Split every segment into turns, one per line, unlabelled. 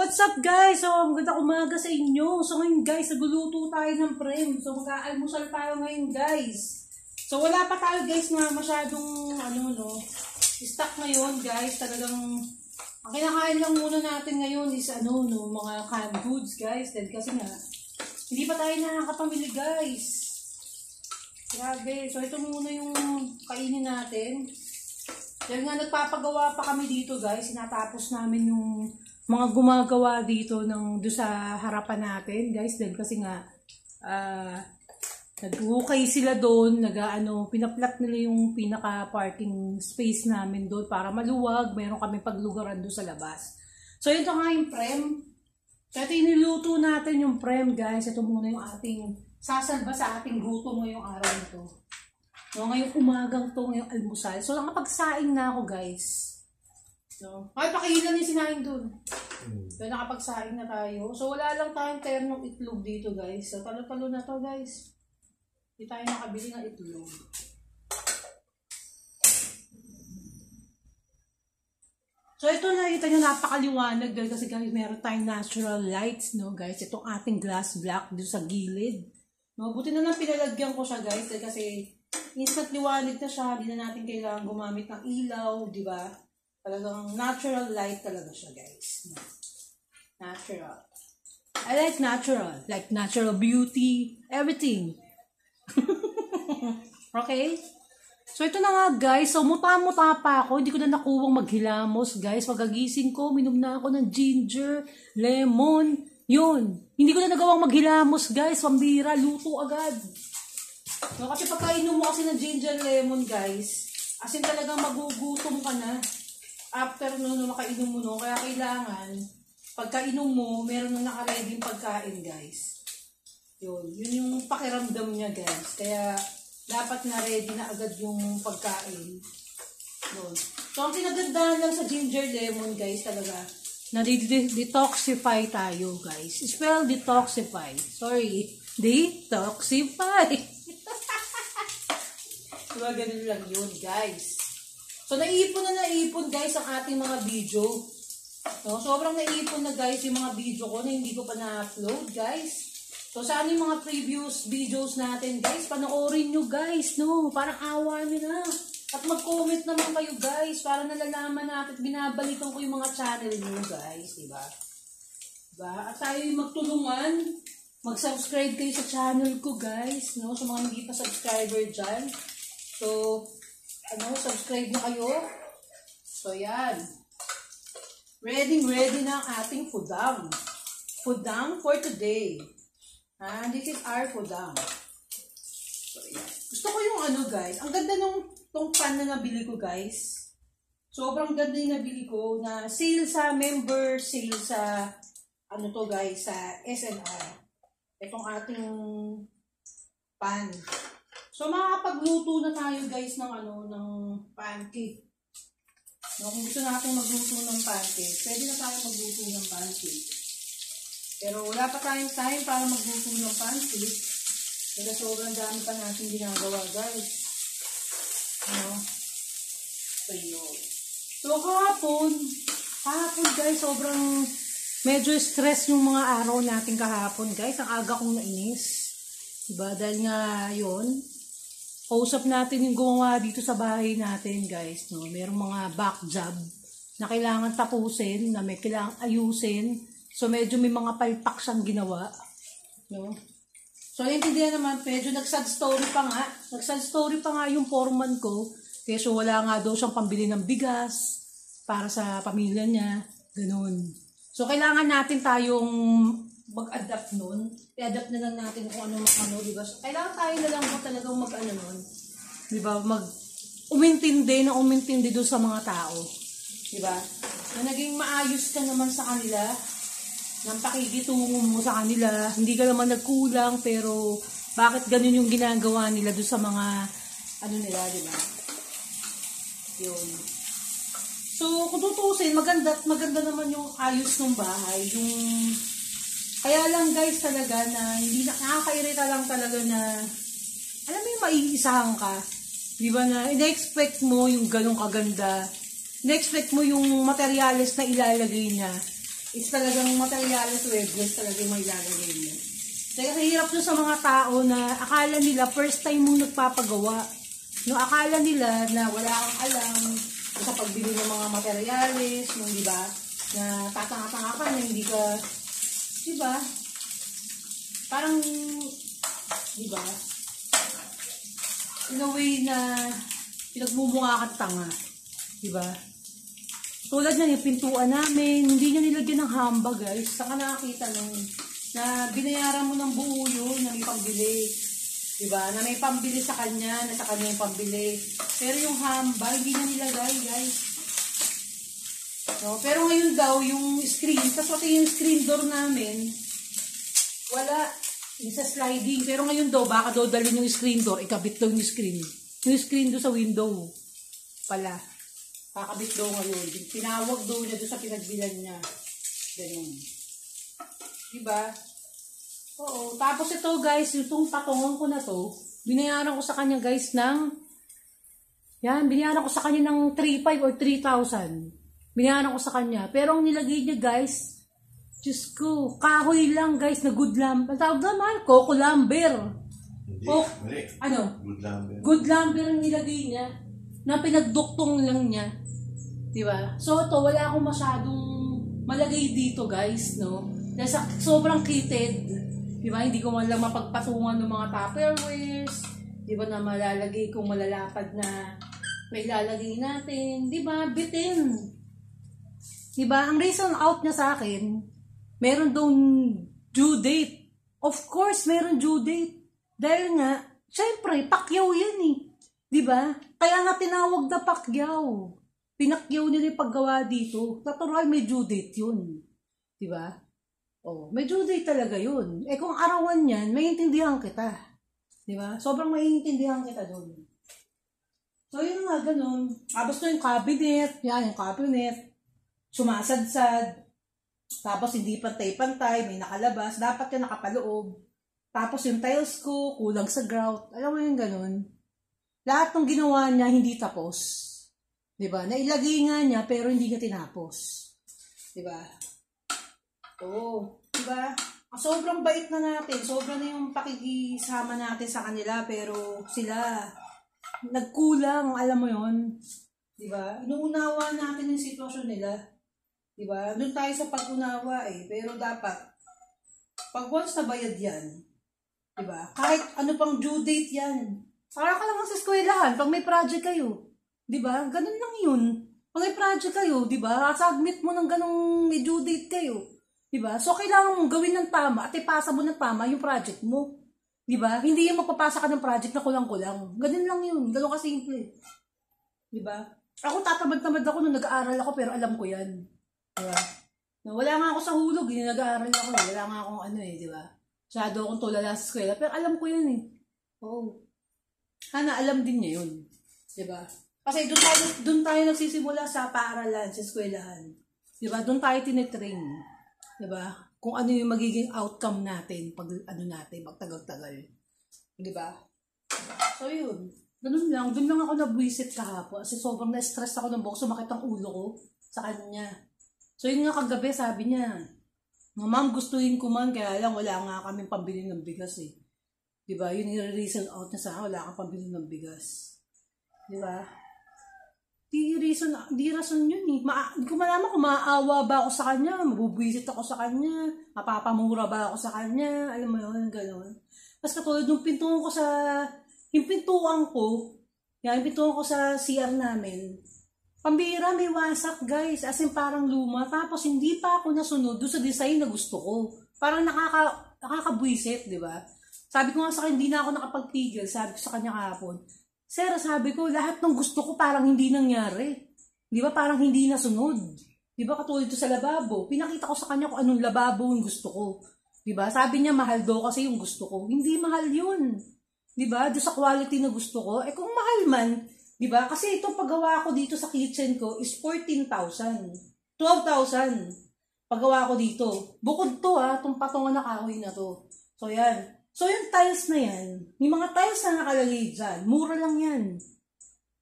What's up guys? So, magandang umaga sa inyo. So, ngayon guys, nagluluto tayo ng prem. So, mag-aalmusal tayo ngayon guys. So, wala pa tayo guys na masyadong, stock ngayon guys. Talagang, ang kinakain lang muna natin ngayon is, mga canned goods guys. Dahil kasi nga, hindi pa tayo nakakapamili guys. Grabe. So, ito muna yung kainin natin. Dahil nga, nagpapagawa pa kami dito guys. Sinatapos namin yung mga gumagawa dito doon sa harapan natin, guys. Dahil kasi nga, nag-ukay sila doon, pinaplat nila yung pinaka-parking space namin doon para maluwag. Meron kami paglugaran doon sa labas. So, ito nga yung prem. So, ito iniluto natin yung prem, guys. Ito muna yung ating sasalba sa ating gutom ngayong araw nito. So, ngayong umagang to, ngayong almusal. So, nakapagsaing na ako, guys. No. Ay, pakihilan yung sinaing dun. So, nakapagsaing na tayo. So, wala lang tayong ternong itlog dito, guys. So, talo-talo na to, guys. Hindi tayo nakabili ng itlog. So, ito nakita nyo, napakaliwanag, guys. Kasi, guys, meron tayong natural lights, no, guys. Itong ating glass block dito sa gilid. No, buti na lang pinalagyan ko siya, guys. Kasi, instant liwanag na siya. Hindi na natin kailangan gumamit ng ilaw, di ba? Talagang natural light talaga siya, guys. Natural. I like natural. Like natural beauty. Everything. Okay? So, ito na nga, guys. So, muta-muta pa ako. Hindi ko na nakuwang maghilamos, guys. Pagagising ko, minom na ako ng ginger, lemon. Yun. Hindi ko na nagawang maghilamos, guys. Pambira. Luto agad. No, kasi pagkainom mo kasi ng ginger, lemon, guys, as in talagang magugutom ka na. After no, makainom mo, no? Kaya kailangan, pagkainom mo, meron na nakaready pagkain, guys. Yun yung pakiramdam niya, guys. Kaya, dapat na ready na agad yung pagkain. Yun. So, ang kinagandahan lang sa ginger lemon, guys, talaga, na detoxify tayo, guys. Spell detoxify. Sorry. Detoxify. Diba, ganun lang yun, guys. So, naipon, guys, ang ating mga video. No? Sobrang naipon na, guys, yung mga video ko na hindi ko pa na-upload, guys. So, saan yung mga previous videos natin, guys? Panoorin nyo, guys, no? Parang awa nyo na. At mag-comment naman kayo, guys, para nalalaman natin. Binabalikan ko yung mga channel nyo, guys, diba? Diba? At tayo yung magtulungan. Mag-subscribe kayo sa channel ko, guys, no? Sa mga hindi pa subscriber dyan. So, subscribe na kayo. So, yan. Ready na ang ating fudang. Fudang for today. This is our fudang. So, yan. Gusto ko yung guys. Ang ganda tong pan na nabili ko, guys. Sobrang ganda yung nabili ko na sale sa member, sale sa, guys, sa SNR. Itong ating pan. So, makakapagluto na tayo, guys, ng pancake. No, kung gusto natin magluto ng pancake, pwede na tayo magluto ng pancake. Pero wala pa tayong time para magluto ng pancake. Kaya sobrang dami pa natin ginagawa, guys. So, yun. So, kahapon, guys, sobrang medyo stress yung mga araw natin kahapon, guys. Ang aga kong nainis. Diba? Dahil nga, yun. Kausap natin yung gumawa dito sa bahay natin, guys, no? Merong mga back job na kailangan tapusin, na may kailangan ayusin. So, medyo may mga palpak siyang ginawa, no? So, naintindihan naman, medyo nag-sad story pa nga. Nag-sad story pa nga yung foreman ko. Kasi wala nga daw siyang pambili ng bigas para sa pamilya niya. Ganun. So, kailangan natin tayong mag-adapt nun. I-adapt na lang natin kung ano, diba? So, kailangan tayo na lang talagang nun. Diba? Umintindi doon sa mga tao. Diba? Na naging maayos ka naman sa kanila, nang pakikitungo mo sa kanila, hindi ka naman nagkulang, pero bakit ganun yung ginagawa nila doon sa mga, nila, diba? Yun. So, kung tutusin, maganda naman yung ayos ng bahay, kaya lang, guys, talaga na hindi nakakairita lang talaga na, alam mo yung maiisahan ka. Di ba na, ina-expect mo yung ganong kaganda. Ina-expect mo yung materials na ilalagay niya. is talagang materials webless talaga yung may lalagay mo. Kaya hirap doon sa mga tao na akala nila first time mong nagpapagawa. No, akala nila na wala kang alam sa pagbili ng mga materials, no, di ba? Na tatanga-tanga ka na hindi ka, di ba? Parang, di ba? In a way na pinagmumukha kang tanga, di ba? Tulad na yung pintuan namin, hindi niya nilagyan ng hamba, guys. Saka nakakita nung na binayaran mo ng buo yun na may pambili. Diba? Na may pambili sa kanya, na sa kanya yung pambili. Pero yung hamba, hindi niya nilagay, guys. No? Pero ngayon daw, yung screen, tapos pati yung screen door namin, wala. Yung sa sliding. Pero ngayon daw, baka daw dalhin yung screen door, ikabit daw yung screen. Yung screen doon sa window pala. Kakabit daw ngayon. Tinawag daw niya doon sa pinagbilan niya. Ganun. Diba? Oo. Tapos ito guys, itong patungan ko na to, binayaran ko sa kanya guys ng, yan, binayaran ko sa kanya ng 3,500 or 3,000. Binayaran ko sa kanya. Pero ang nilagay niya guys, Diyos ko, kahoy lang guys na good lumber. Ang tawag naman, coco lumber.
Hindi, mali.
Ano?
Good lumber.
Good lumber ang nilagay niya, na pinagduktong lang niya. Diba? So ito, wala akong masyadong malagay dito guys, no? Dahil sobrang kitted. Diba? Hindi ko man lang mapagpatungan ng mga tupperwares. Diba na malalagay kung malalapad na may ilalagay natin. Diba? Bitin. Diba? Ang reason out niya sa akin, meron doon due date. Of course, meron due date. Dahil nga, syempre, pakyaw yan eh. Diba? Kaya nga tinawag na pakyaw. Pinakyaw nila yung paggawa dito. Natural, may due date yun. Diba? Oh, may due date talaga yun. Eh kung arawan yan, maiintindihan kita. Diba? Sobrang maiintindihan kita doon. So yun nga, ganun. Tapos to yung cabinet. Yan, yung cabinet. Sumasadsad. Tapos hindi pantay-pantay, may nakalabas. Dapat yan nakapaloob. Tapos yung tiles ko, kulang sa grout. Alam mo yung ganun. Lahat ng ginawa niya, hindi tapos. Diba? Nailagay nga niya, pero hindi niya tinapos. Diba? Oo. Diba? Sobrang bait na natin. Sobrang na yung pakikisama natin sa kanila, pero sila, nagkulang, alam mo yon. Diba? Inuunawa natin yung sitwasyon nila. Diba? Doon tayo sa pag-unawa eh. Pero dapat, pag once na bayad yan, diba? Kahit ano pang due date yan. Para ka lang sa eskwelahan, pag may project kayo. Diba? Ganun lang yun. Pag may project kayo, diba? Submit mo ng ganung may due date kayo. Diba? So, kailangan mong gawin ng tama at ipasa mo ng tama yung project mo. Diba? Hindi yung magpapasa ka ng project na kulang-kulang. Ganun lang yun. Ganun kasimple. Diba? Ako tatamad-tamad ako nung nag-aaral ako pero alam ko yan. Diba? Wala nga ako sa hulog. Nag-aaral ako. Wala nga akong ano eh. Diba? Masyado akong tulala sa eskwela. Pero alam ko yan eh. Oo. Sana alam din niya yun. Diba? Kasi doon tayo nagsisimula sa paaralan, sa eskwelahan. Diba? Doon tayo tinetrain. Diba? Kung ano yung magiging outcome natin pag ano natin, magtagal-tagal. Diba? So yun. Ganun lang. Doon lang ako nabwisit kahapon. Kasi sobrang na-stress ako ng buhok. Sumakit ang ulo ko sa kanya. So yun nga kagabi, sabi niya, ma'am, gustuhin ko man, kaya lang wala nga kaming pambili ng bigas eh. Diba? Yun yung reason out na sa akin, wala kang pambili ng bigas. Diba? Di rason yun eh. Hindi ko malaman kung maaawa ba ako sa kanya, mabubwisit ako sa kanya, mapapamura ba ako sa kanya, alam mo yun, gano'n. Tapos katulad yung pintuan ko sa, yung pintuan ko sa CR namin, pambira, may wasak guys, as in parang luma, tapos hindi pa ako nasunod doon sa design na gusto ko. Parang nakakabwisit, di ba? Sabi ko nga sa kanya, hindi na ako nakapagpigil, sabi ko sa kanya kahapon, Sir, sabi ko, lahat ng gusto ko parang hindi nangyari. Di ba? Parang hindi nasunod. Di ba? Katulad ito sa lababo. Pinakita ko sa kanya kung anong lababo yung gusto ko. Di ba? Sabi niya, mahal daw kasi yung gusto ko. Hindi mahal yun. Di ba? Doon sa quality na gusto ko. Eh kung mahal man, di ba? Kasi itong paggawa ko dito sa kitchen ko is 14,000. 12,000. Paggawa ko dito. Bukod to itong patungan na kahoy na to. So yan. So, yung tiles na yan, yung mga tiles na nakalagay dyan, mura lang yan.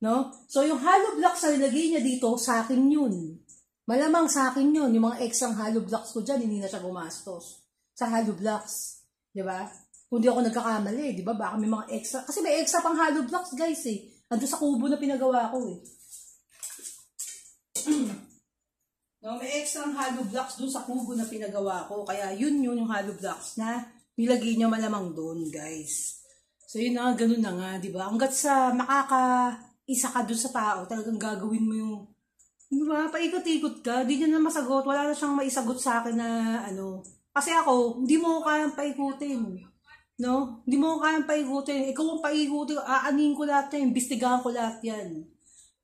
No? So, yung hollow blocks na nilagay niya dito, sa akin yun. Malamang sa akin yun, yung mga exang hollow blocks ko dyan, hindi na siya gumastos. Sa hollow blocks. Di ba? Kung di ako nagkakamali, di ba? Baka may mga extra. Kasi may extra pang hollow blocks, guys eh. Ando sa kubo na pinagawa ko eh. No, may extra hollow blocks dun sa kubo na pinagawa ko. Kaya yun yung hollow blocks na nilagay niya malamang dun, guys. So yun na, ganun na nga, di ba? Hanggat sa makaka-isa ka dun sa tao, talagang gagawin mo yung diba? Paikot-ikot ka, di niya na masagot, wala na siyang maisagot sa akin na ano. Kasi ako, hindi mo ko kayang paikutin. No? Hindi mo ko kayang paikutin. Ikaw ang paikutin, aanin ko lahat yan, imbestigahan ko lahat yan.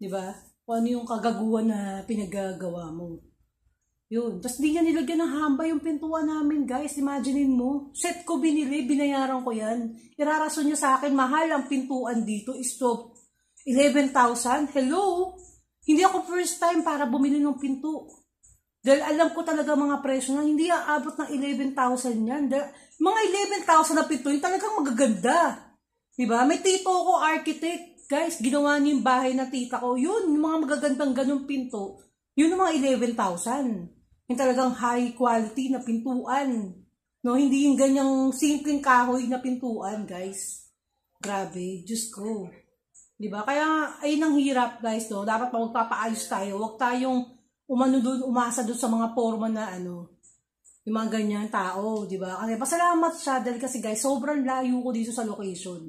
Diba? Kung ano yung kagaguhan na pinagagawa mo. Yun. Tapos di niya nilagyan ng hamba yung pintuan namin, guys. Imaginein mo. Set ko binili, binayaran ko yan. Irarason niya sa akin, mahal ang pintuan dito. Stop. 11,000? Hello? Hindi ako first time para bumili ng pinto. Dahil alam ko talaga mga presyo na hindi aabot ng 11,000 yan. Mga 11,000 na pinto, yung talagang magaganda. Diba? May tito ko, architect. Guys, ginawa niya yung bahay na tita ko. Yun, yung mga magagandang ganung pinto. Yun yung mga 11,000. Yung talagang high quality na pintuan. No, hindi yung ganyang simpleng kahoy na pintuan, guys. Grabe, Diyos ko. Diba? Kaya, ayun ang hirap, guys, no? Dapat magpapaayos tayo. Huwag tayong umasa doon sa mga forma na, yung mga ganyan tao, diba? Kasi, pasalamat siya, dahil kasi, guys, sobrang layo ko dito sa location.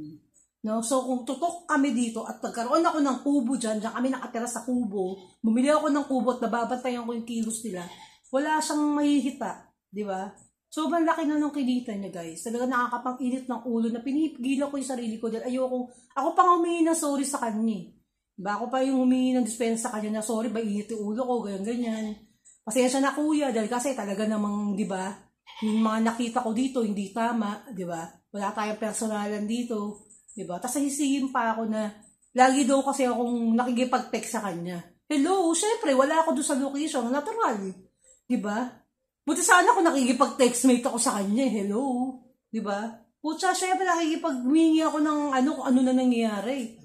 No? So, kung tutok kami dito at nagkaroon ako ng kubo dyan kami nakatira sa kubo, bumili ako ng kubo at nababantayan ko yung kilos nila, wala siyang mahihita, diba? Sobrang laki na nung kinita niya, guys. Talaga nakakapang-init ng ulo na pinipigilan ko yung sarili ko dahil ayoko. Ako pang humingi ng sorry sa kanya. Diba? Ako pa yung humingi ng dispensa sa kanya na sorry, ba init yung ulo ko, ganyan-ganyan. Pasensya na kuya dahil kasi talaga namang, diba, yung mga nakita ko dito, hindi tama, diba? Wala tayong personalan dito, diba? Tapos hisihin pa ako na lagi daw kasi akong nakikipag-text sa kanya. Hello, syempre, wala ako doon sa location, natural, diba? Buti sana ako nakikipag-textmate ako sa kanya, hello. Diba? Putsa, syempre nakikipag-mingi ako ng kung ano na nangyayari.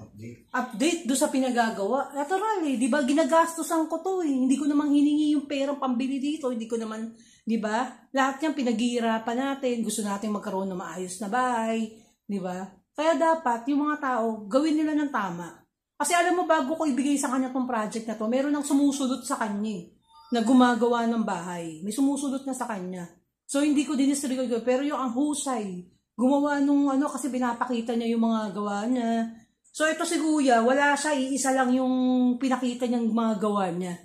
Update doon sa pinagagawa. Natural diba? Ginagastosan ko to Hindi ko naman hiningi yung perang pambili dito. Hindi ko naman, diba? Lahat yan pinaghihirapan natin. Gusto natin magkaroon ng maayos na bahay. Diba? Kaya dapat, yung mga tao, gawin nila ng tama. Kasi alam mo, bago ko ibigay sa kanya tong project na to, meron nang sumusulot sa kanya na gumagawa ng bahay. May sumusulot na sa kanya. So, hindi ko dinisregard ko. Pero yung ang husay, gumawa nung kasi pinapakita niya yung mga gawa niya. So, ito si Kuya, wala siya, iisa lang yung pinakita niyang mga gawa niya.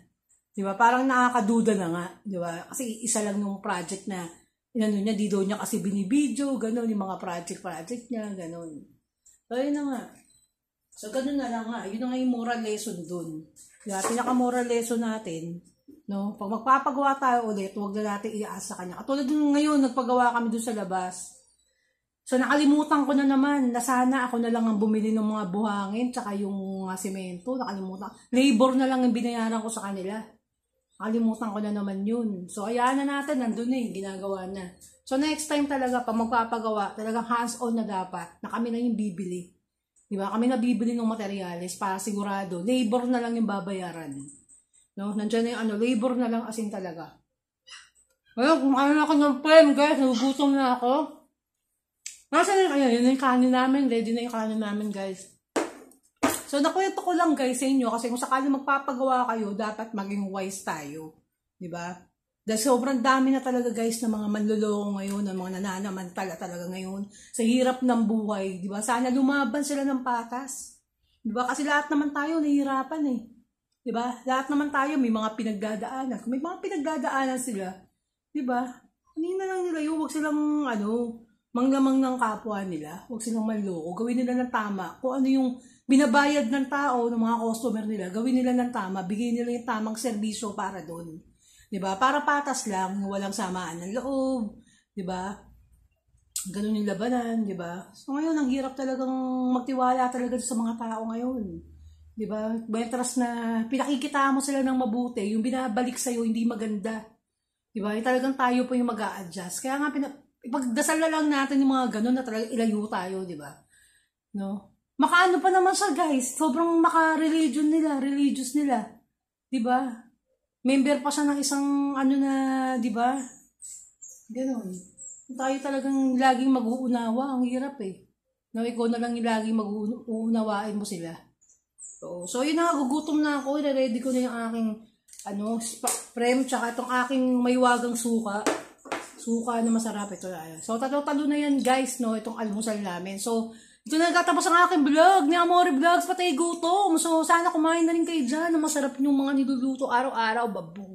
Diba? Parang nakakaduda na nga. Diba? Kasi isa lang yung project na, niya, di doon niya kasi binibidyo, gano'n, yung mga project niya, gano'n. So, yun na nga. So, gano'n na lang nga. Yun na nga yung moral lesson doon. Diba? Pinaka-moral lesson natin, no? Pag magpapagawa tayo ulit, huwag na natin iaasa kanya. Katulad ng ngayon, nagpagawa kami doon sa labas. So, nakalimutan ko na naman na sana ako na lang ang bumili ng mga buhangin tsaka yung semento. Nakalimutan. Labor na lang ang binayaran ko sa kanila. Nakalimutan ko na naman yun. So, ayaan na natin. Nandun ginagawa na. So, next time talaga, pag magpapagawa, talagang hands-on na dapat na kami na yung bibili. Diba? Kami na bibili ng materyales para sigurado. Labor na lang yung babayaran. No, nandiyan na yung labor na lang asin talaga. Ayun, kumain na ako ng pen, guys. Nagugutom na ako. Nasaan yun yung kanin namin. Ready na yung kanin namin, guys. So, nakwento ko lang, guys, sa inyo. Kasi kung sakali magpapagawa kayo, dapat maging wise tayo. Diba? Dahil sobrang dami na talaga, guys, ng mga manloloko ngayon, ng mga nananamantala talaga ngayon. Sa hirap ng buhay. Diba? Sana lumaban sila ng patas. Diba? Kasi lahat naman tayo nahihirapan Diba? Lahat naman tayo may mga pinagdadaanan. Kung may mga pinagdadaanan sila, diba? Hindi na lang nila yun. Huwag silang, manglamang ng kapwa nila. Huwag silang manloko. Gawin nila ng tama. Kung ano yung binabayad ng tao, ng mga customer nila, gawin nila ng tama. Bigyan nila yung tamang serbisyo para doon. Diba? Para patas lang, walang samaan ng loob. Diba? Ganun yung labanan, diba? So ngayon, ang hirap talagang magtiwala talaga sa mga tao ngayon. Diba? Betras na pinakikita mo sila ng mabuti, yung binabalik sa'yo hindi maganda. Diba? Yung talagang tayo po yung mag-a-adjust. Kaya nga, ipagdasal na lang natin yung mga ganun na talagang ilayo tayo, diba? No? Makaano pa naman siya, guys. Sobrang maka-religious nila. Diba? member pa siya ng isang ano na, di ba? Ganon. Tayo talagang laging mag-uunawa. Ang hirap eh. Na ikaw na lang yung laging mag-uunawain mo sila. So yun na, gugutom na ako. Ready ko na yung aking prem, tsaka itong aking maywagang suka. Suka na masarap ito. So talo-talo na yan guys, no? Itong almusal namin. So ito na nagtatapos ang aking vlog ni Amore Vlogs, patay gutom. So sana kumain na rin kayo dyan na masarap yung mga niluluto araw-araw. Babu.